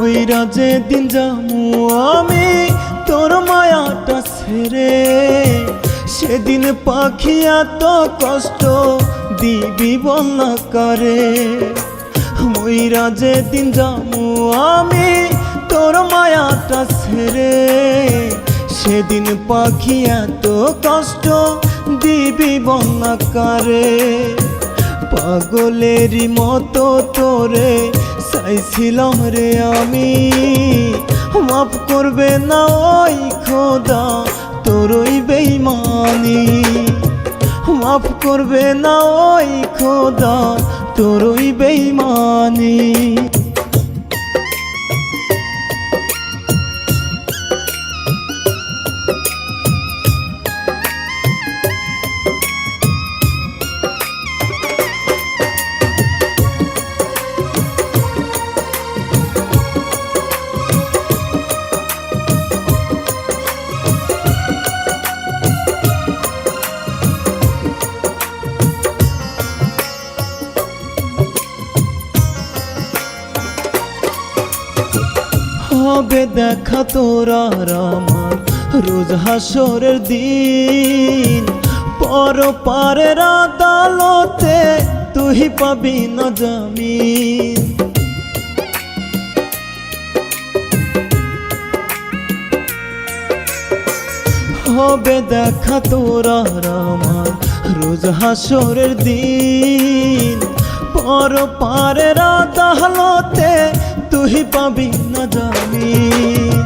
মইরা যেদিন যামু আমি তোর মায়াটা ছেড়ে, সেদিন পাখি এত কষ্ট দিবি বন্যা করে। মইরা যেদিন যামু আমি তোর মায়াটা ছেড়ে, সেদিন পাখি এত কষ্ট দিবি বন্যা করে। পাগলেরই মতো তোরে চাইছিলাম রে আমি, মাফ করবে না ওই খোদা তোরই বেঈমানি, মাফ করবে না ওই খোদা তোরই বেঈমানি। হবে দেখা তোরা আমার রোজ হাসরের দিন, পর পারের আদালতে তুই পাবি না জামিন। হবে দেখা তোরা আমার রোজ হাসরের দিন, পর পারের আদালতে তুই পাবি না জামিন।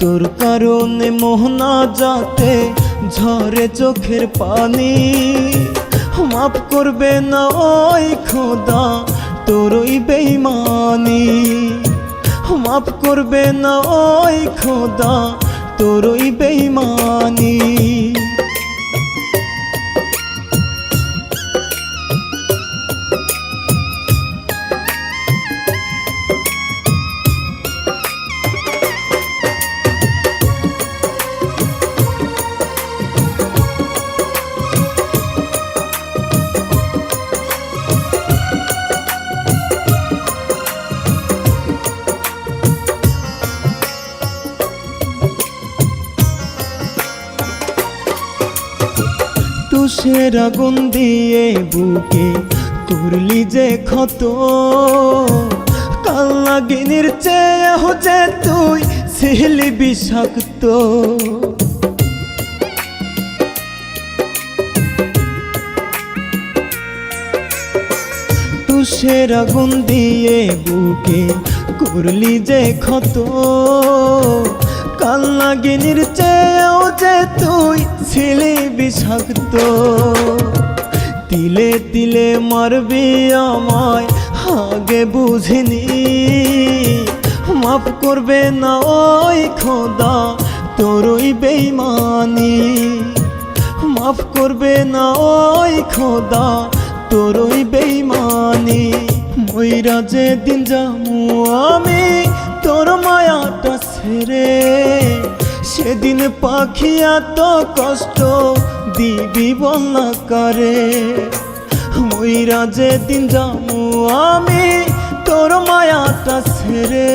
তোর কারণে মোহনা যাতে ঝরে চোখের পানি, মাফ করবে না ওই খোদা তোরই বেঈমানি, মাফ করবে না ওই খোদা তোরই বেঈমানি। তুষের আগুন দিয়ে বুকে করলি যে ক্ষত, কাল নাগিনীর চেয়ে হচ্ছে তুই ছিলি বিষাক্ত। তুষের আগুন দিয়ে বুকে করলি যে ক্ষত, কাল নাগিনীর চেয়েও যে তুই ছিলি বিষাক্ত। তিলে তিলে মারবি আমায় আগে বুঝিনি, মাফ করবে না ওই খোদা তোরই বেঈমানি, মাফ করবে না ওই খোদা তোরই বেঈমানি। মইরা যেদিন যামু আমি তোর মায়াটা ছেড়ে, সেদিন পাখি এত কষ্ট দিবি বন্যা করে। মইরা যেদিন যামু আমি তোর মায়াটা ছেড়ে,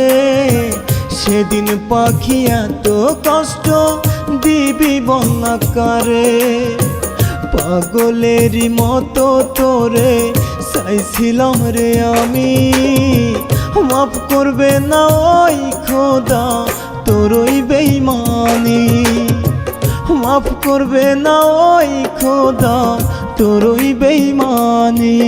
সেদিন পাখি এত কষ্ট দিবি বন্যা করে। পাগলেরই মতো তোরে চাইছিলাম রে আমি, মাফ করবে না ওই খোদা তোরই বেঈমানি, মাফ করবে না ওই খোদা তোরই বেঈমানি।